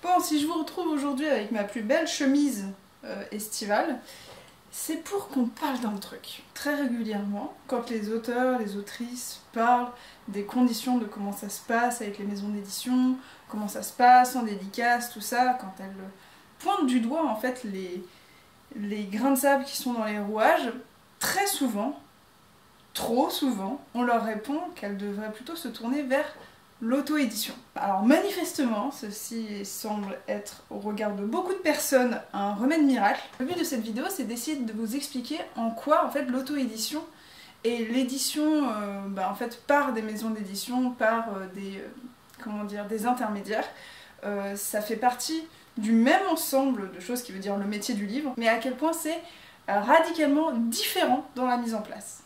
Bon, si je vous retrouve aujourd'hui avec ma plus belle chemise estivale, c'est pour qu'on parle d'un truc. Très régulièrement, quand les auteurs, les autrices parlent des conditions de comment ça se passe avec les maisons d'édition, comment ça se passe en dédicace, tout ça, quand elles pointent du doigt en fait les grains de sable qui sont dans les rouages, très souvent, trop souvent, on leur répond qu'elles devraient plutôt se tourner vers l'auto-édition. Alors manifestement, ceci semble être au regard de beaucoup de personnes un remède miracle. Le but de cette vidéo, c'est d'essayer de vous expliquer en quoi en fait l'auto-édition et l'édition en fait par des maisons d'édition, par des intermédiaires, ça fait partie du même ensemble de choses qui veut dire le métier du livre, mais à quel point c'est radicalement différent dans la mise en place.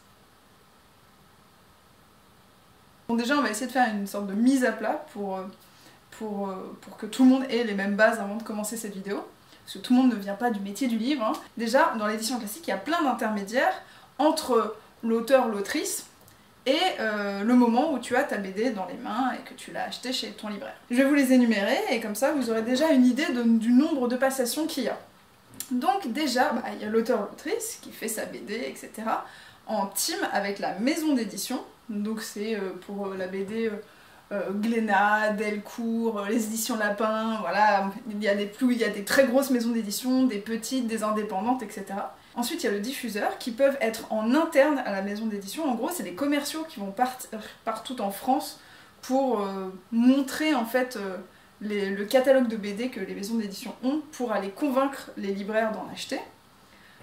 Bon, déjà on va essayer de faire une sorte de mise à plat pour que tout le monde ait les mêmes bases avant de commencer cette vidéo, parce que tout le monde ne vient pas du métier du livre, hein. Déjà dans l'édition classique il y a plein d'intermédiaires entre l'auteur, l'autrice et le moment où tu as ta BD dans les mains et que tu l'as achetée chez ton libraire. Je vais vous les énumérer et comme ça vous aurez déjà une idée du nombre de passations qu'il y a. Donc déjà, il y a l'auteur, l'autrice qui fait sa BD, etc. en team avec la maison d'édition. Donc c'est pour la BD Glénat, Delcourt, les éditions Lapin, voilà, il y a des très grosses maisons d'édition, des petites, des indépendantes, etc. Ensuite il y a le diffuseur qui peuvent être en interne à la maison d'édition. En gros c'est les commerciaux qui vont partout en France pour montrer en fait le catalogue de BD que les maisons d'édition ont pour aller convaincre les libraires d'en acheter.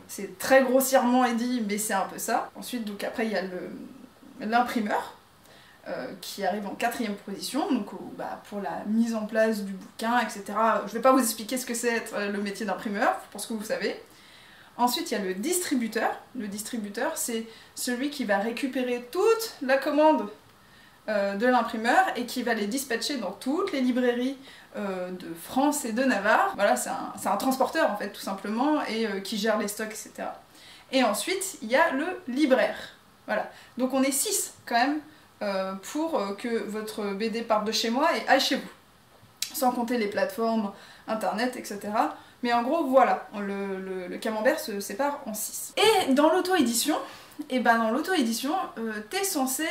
C'est très grossièrement dit mais c'est un peu ça. Ensuite donc après il y a l'imprimeur qui arrive en 4e position, donc pour la mise en place du bouquin, etc. Je vais pas vous expliquer ce que c'est le métier d'imprimeur, je pense que vous savez. Ensuite, il y a le distributeur. Le distributeur, c'est celui qui va récupérer toute la commande de l'imprimeur et qui va les dispatcher dans toutes les librairies de France et de Navarre. Voilà, c'est un transporteur en fait, tout simplement, et qui gère les stocks, etc. Et ensuite, il y a le libraire. Voilà, donc on est 6 quand même pour que votre BD parte de chez moi et aille chez vous. Sans compter les plateformes, internet, etc. Mais en gros, voilà, le camembert se sépare en 6. Et dans l'auto-édition, t'es censé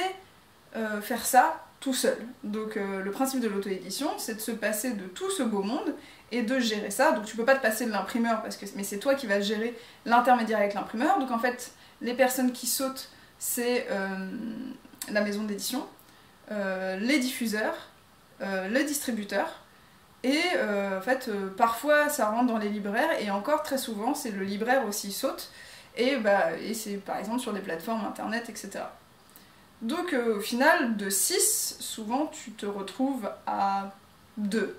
faire ça tout seul. Donc le principe de l'auto-édition, c'est de se passer de tout ce beau monde et de gérer ça. Donc tu peux pas te passer de l'imprimeur, mais c'est toi qui vas gérer l'intermédiaire avec l'imprimeur. Donc en fait, les personnes qui sautent, c'est la maison d'édition, les diffuseurs, le distributeur, et en fait parfois ça rentre dans les libraires, et encore très souvent c'est le libraire aussi saute, et c'est par exemple sur des plateformes internet, etc. Donc au final de 6, souvent tu te retrouves à 2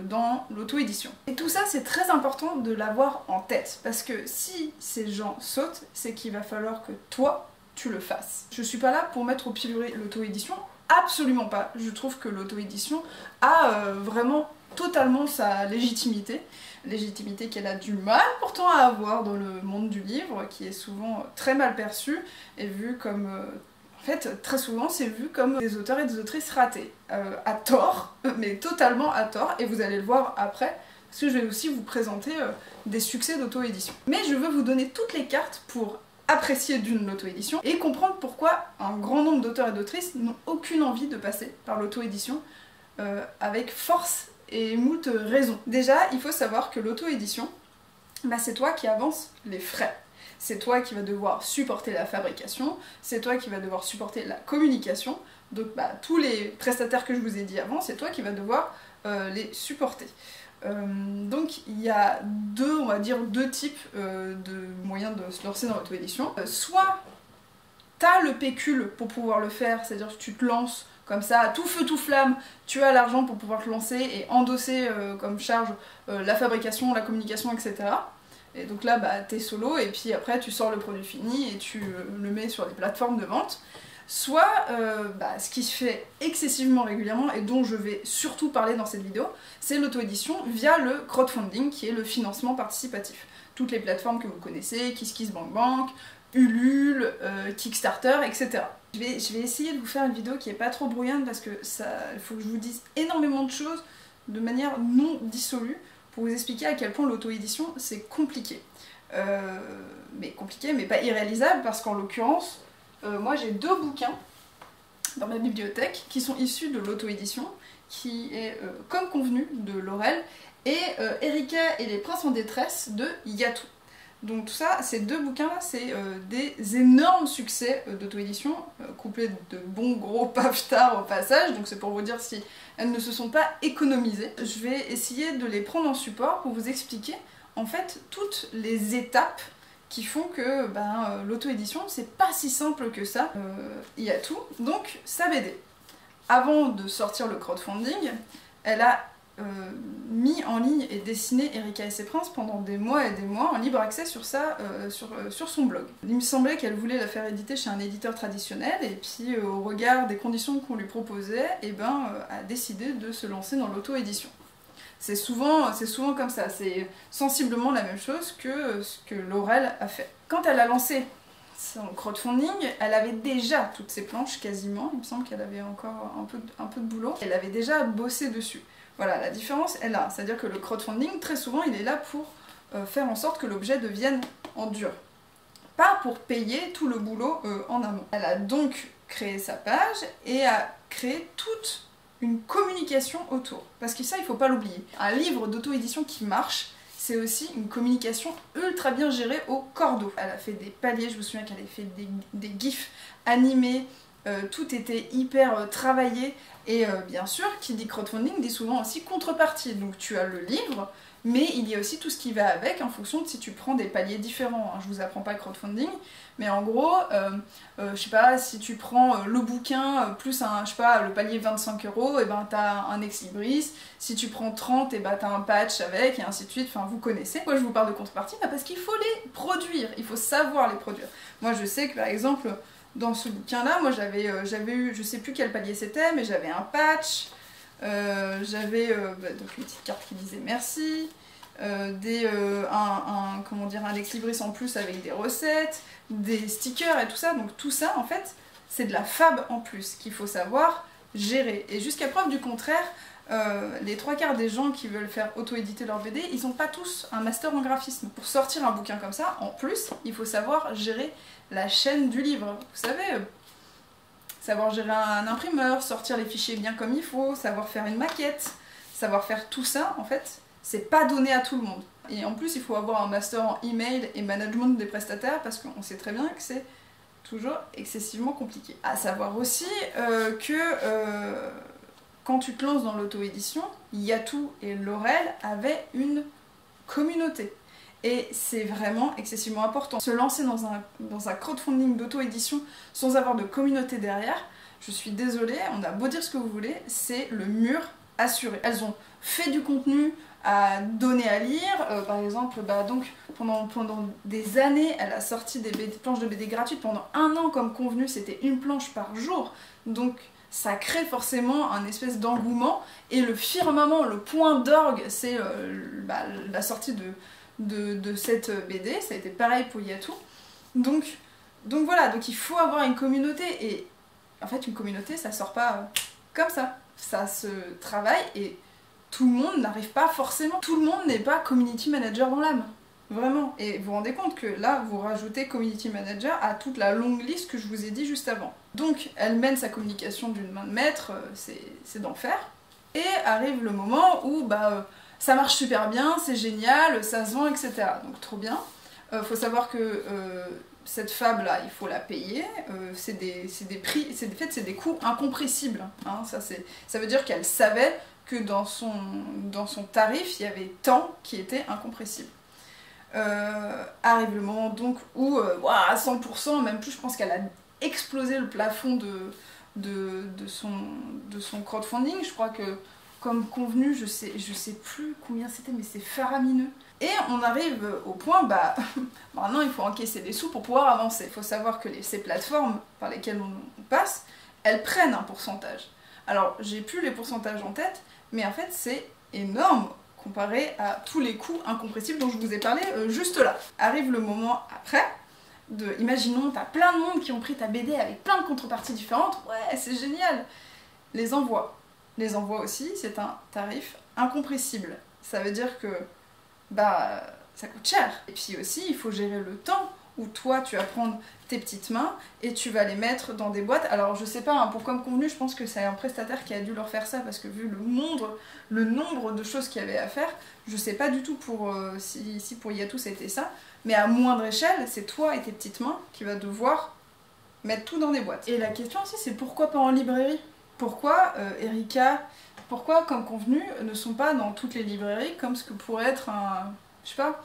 dans l'auto-édition. Et tout ça c'est très important de l'avoir en tête, parce que si ces gens sautent, c'est qu'il va falloir que toi tu le fasses. Je suis pas là pour mettre au pilori l'auto-édition, absolument pas. Je trouve que l'auto-édition a vraiment totalement sa légitimité qu'elle a du mal pourtant à avoir dans le monde du livre, qui est souvent très mal perçu et vu comme... en fait, très souvent, c'est vu comme des auteurs et des autrices ratés. À tort, mais totalement à tort, et vous allez le voir après, parce que je vais aussi vous présenter des succès d'auto-édition. Mais je veux vous donner toutes les cartes pour apprécier l'auto-édition et comprendre pourquoi un grand nombre d'auteurs et d'autrices n'ont aucune envie de passer par l'auto-édition avec force et moult raisons. Déjà, il faut savoir que l'auto-édition, c'est toi qui avances les frais. C'est toi qui vas devoir supporter la fabrication, c'est toi qui vas devoir supporter la communication, donc tous les prestataires que je vous ai dit avant, c'est toi qui vas devoir les supporter. Donc il y a deux types de moyens de se lancer dans l'auto-édition. Soit t'as le pécule pour pouvoir le faire, c'est-à-dire que tu te lances comme ça, à tout feu tout flamme, tu as l'argent pour pouvoir te lancer et endosser comme charge la fabrication, la communication, etc. Et donc là t'es solo et puis après tu sors le produit fini et tu le mets sur les plateformes de vente. Soit ce qui se fait excessivement régulièrement et dont je vais surtout parler dans cette vidéo, c'est l'auto-édition via le crowdfunding, qui est le financement participatif. Toutes les plateformes que vous connaissez, KissKissBankBank, Ulule, Kickstarter, etc. Je vais essayer de vous faire une vidéo qui est pas trop brouillonne parce que il faut que je vous dise énormément de choses de manière non dissolue pour vous expliquer à quel point l'auto-édition c'est compliqué. Mais pas irréalisable parce qu'en l'occurrence, moi j'ai 2 bouquins dans ma bibliothèque qui sont issus de l'auto-édition, qui est comme convenu de Laurel, et Erika et les princes en détresse de Yatou. Donc tout ça, ces 2 bouquins-là, c'est des énormes succès d'auto-édition, couplés de bons gros pavetards au passage, donc c'est pour vous dire si elles ne se sont pas économisées. Je vais essayer de les prendre en support pour vous expliquer en fait toutes les étapes qui font que l'auto-édition, c'est pas si simple que ça. Yatou, donc sa BD. Avant de sortir le crowdfunding, elle a mis en ligne et dessiné Erika et ses princes pendant des mois et des mois en libre accès sur son blog. Il me semblait qu'elle voulait la faire éditer chez un éditeur traditionnel et puis au regard des conditions qu'on lui proposait, a décidé de se lancer dans l'auto-édition. C'est souvent comme ça, c'est sensiblement la même chose que ce que Laurel a fait. Quand elle a lancé son crowdfunding, elle avait déjà toutes ses planches quasiment, il me semble qu'elle avait encore un peu de boulot, elle avait déjà bossé dessus. Voilà, la différence est là, c'est-à-dire que le crowdfunding, très souvent, il est là pour faire en sorte que l'objet devienne en dur. Pas pour payer tout le boulot en amont. Elle a donc créé sa page et a créé toute une communication autour. Parce que ça, il faut pas l'oublier. Un livre d'auto-édition qui marche, c'est aussi une communication ultra bien gérée au cordeau. Elle a fait des paliers, je me souviens qu'elle avait fait des gifs animés, tout était hyper travaillé. Et bien sûr, qui dit crowdfunding dit souvent aussi contrepartie. Donc tu as le livre, mais il y a aussi tout ce qui va avec en fonction de si tu prends des paliers différents. Je vous apprends pas le crowdfunding, mais en gros, je sais pas, si tu prends le bouquin plus le palier 25 €, et ben t'as un ex-libris. Si tu prends 30, et ben t'as un patch avec, et ainsi de suite. Enfin, vous connaissez. Pourquoi je vous parle de contrepartie? Parce qu'il faut les produire, il faut savoir les produire. Moi, je sais que par exemple, dans ce bouquin-là, moi j'avais eu, je sais plus quel palier c'était, mais j'avais un patch, j'avais donc une petite carte qui disait merci, un ex-libris en plus avec des recettes, des stickers et tout ça. Donc tout ça, en fait, c'est de la fab en plus qu'il faut savoir gérer. Et jusqu'à preuve du contraire, les 3/4 des gens qui veulent faire auto-éditer leur BD, ils n'ont pas tous un master en graphisme. Pour sortir un bouquin comme ça, en plus, il faut savoir gérer la chaîne du livre. Vous savez, savoir gérer un imprimeur, sortir les fichiers bien comme il faut, savoir faire une maquette, savoir faire tout ça, en fait, c'est pas donné à tout le monde. Et en plus, il faut avoir un master en email et management des prestataires parce qu'on sait très bien que c'est toujours excessivement compliqué. À savoir aussi quand tu te lances dans l'auto-édition, Yatou et Laurel avaient une communauté. Et c'est vraiment excessivement important. Se lancer dans un crowdfunding d'auto-édition sans avoir de communauté derrière, je suis désolée, on a beau dire ce que vous voulez, c'est le mur assuré. Elles ont fait du contenu à donner à lire, par exemple, donc pendant des années, elle a sorti des planches de BD gratuites pendant 1 an comme convenu, c'était une planche par jour, donc ça crée forcément un espèce d'engouement, et le firmament, le point d'orgue, c'est la sortie de cette BD, ça a été pareil pour Yatou. Donc voilà, donc il faut avoir une communauté, et en fait une communauté ça sort pas comme ça se travaille, et tout le monde n'arrive pas forcément, tout le monde n'est pas community manager dans l'âme, vraiment. Et vous vous rendez compte que là vous rajoutez community manager à toute la longue liste que je vous ai dit juste avant. Donc elle mène sa communication d'une main de maître, c'est d'enfer, et arrive le moment où ça marche super bien, c'est génial, ça se vend, etc. Donc trop bien. Faut savoir que cette fab là, il faut la payer, c'est des prix, c'est des coûts incompressibles. Hein, ça veut dire qu'elle savait que dans son tarif, il y avait tant qui était incompressible. Arrive le moment donc où, à 100%, même plus, je pense qu'elle a explosé le plafond de son crowdfunding. Je crois que, comme convenu, je sais plus combien c'était, mais c'est faramineux. Et on arrive au point, maintenant il faut encaisser des sous pour pouvoir avancer. Il faut savoir que ces plateformes par lesquelles on passe, elles prennent un pourcentage. Alors, j'ai plus les pourcentages en tête, mais en fait c'est énorme comparé à tous les coûts incompressibles dont je vous ai parlé juste là. Arrive le moment après, imaginons, t'as plein de monde qui ont pris ta BD avec plein de contreparties différentes, ouais, c'est génial, les envois. les envois aussi, c'est un tarif incompressible. Ça veut dire que bah ça coûte cher. Et puis aussi, il faut gérer le temps où toi tu vas prendre tes petites mains et tu vas les mettre dans des boîtes. Alors je sais pas, hein, pour comme convenu, je pense que c'est un prestataire qui a dû leur faire ça parce que vu le nombre de choses qu'il y avait à faire, je sais pas du tout pour si pour Yatou c'était ça, mais à moindre échelle, c'est toi et tes petites mains qui va devoir mettre tout dans des boîtes. Et la question aussi, c'est pourquoi pas en librairie? Pourquoi Erika, pourquoi comme convenu ne sont pas dans toutes les librairies comme ce que pourrait être un, je sais pas,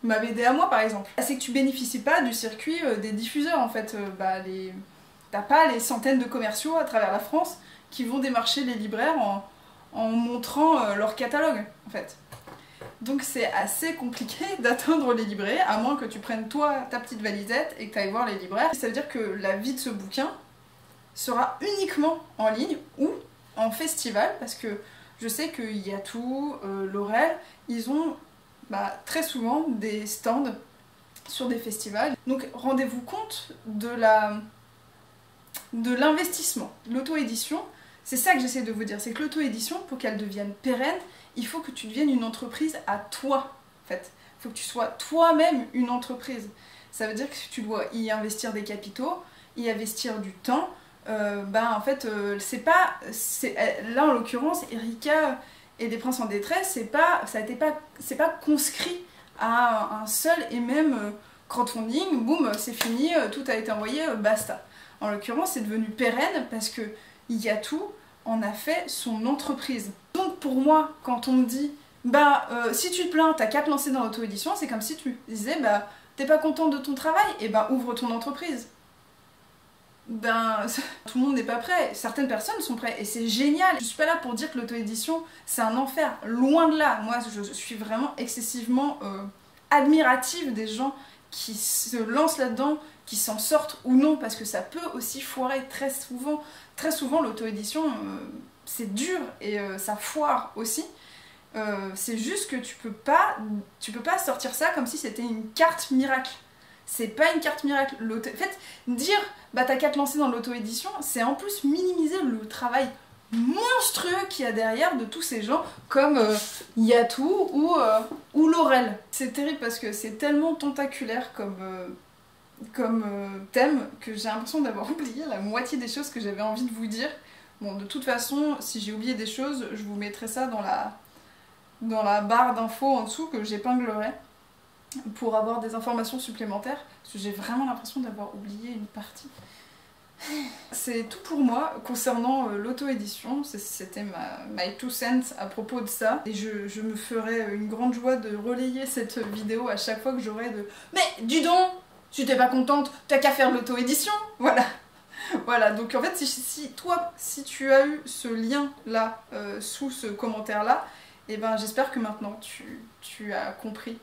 ma BD à moi par exemple. C'est que tu bénéficies pas du circuit des diffuseurs en fait. T'as pas les centaines de commerciaux à travers la France qui vont démarcher les libraires en montrant leur catalogue en fait. Donc c'est assez compliqué d'atteindre les librairies à moins que tu prennes toi ta petite valisette et que tu ailles voir les libraires. Ça veut dire que la vie de ce bouquin sera uniquement en ligne ou en festival parce que je sais que Yatou, Laurel, ils ont très souvent des stands sur des festivals. Donc rendez-vous compte de l'investissement. L'auto-édition, c'est ça que j'essaie de vous dire, c'est que l'auto-édition, pour qu'elle devienne pérenne, il faut que tu deviennes une entreprise à toi, en fait. Il faut que tu sois toi-même une entreprise. Ça veut dire que tu dois y investir des capitaux, y investir du temps. En fait, là en l'occurrence, Erika et des princes en détresse, c'est pas conscrit à un seul et même crowdfunding, boum, c'est fini, tout a été envoyé, basta. En l'occurrence, c'est devenu pérenne parce que Yatou en a fait son entreprise. Donc pour moi, quand on me dit si tu te plains, t'as qu'à te lancer dans l'auto-édition, c'est comme si tu disais t'es pas content de ton travail, et ouvre ton entreprise. Tout le monde n'est pas prêt, certaines personnes sont prêtes et c'est génial. Je suis pas là pour dire que l'auto-édition c'est un enfer, loin de là. Moi je suis vraiment excessivement admirative des gens qui se lancent là-dedans, qui s'en sortent ou non, parce que ça peut aussi foirer très souvent. Très souvent l'auto-édition c'est dur et ça foire aussi. C'est juste que tu peux pas sortir ça comme si c'était une carte miracle. C'est pas une carte miracle. En fait, dire t'as qu'à te lancer dans l'auto-édition, c'est en plus minimiser le travail monstrueux qu'il y a derrière de tous ces gens comme Yatou ou Laurel. C'est terrible parce que c'est tellement tentaculaire comme thème que j'ai l'impression d'avoir oublié la moitié des choses que j'avais envie de vous dire. Bon, de toute façon, si j'ai oublié des choses, je vous mettrai ça dans la barre d'infos en dessous que j'épinglerai pour avoir des informations supplémentaires, parce que j'ai vraiment l'impression d'avoir oublié une partie. C'est tout pour moi concernant l'auto-édition, c'était my 2 cents à propos de ça, et je me ferai une grande joie de relayer cette vidéo à chaque fois que j'aurai de « Mais dis donc, si t'es pas contente, t'as qu'à faire l'auto-édition !» Voilà. Voilà, donc en fait, si tu as eu ce lien-là sous ce commentaire-là, j'espère que maintenant tu as compris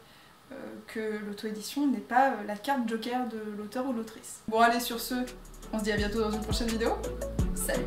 que l'auto-édition n'est pas la carte joker de l'auteur ou l'autrice. Bon allez, sur ce, on se dit à bientôt dans une prochaine vidéo. Salut!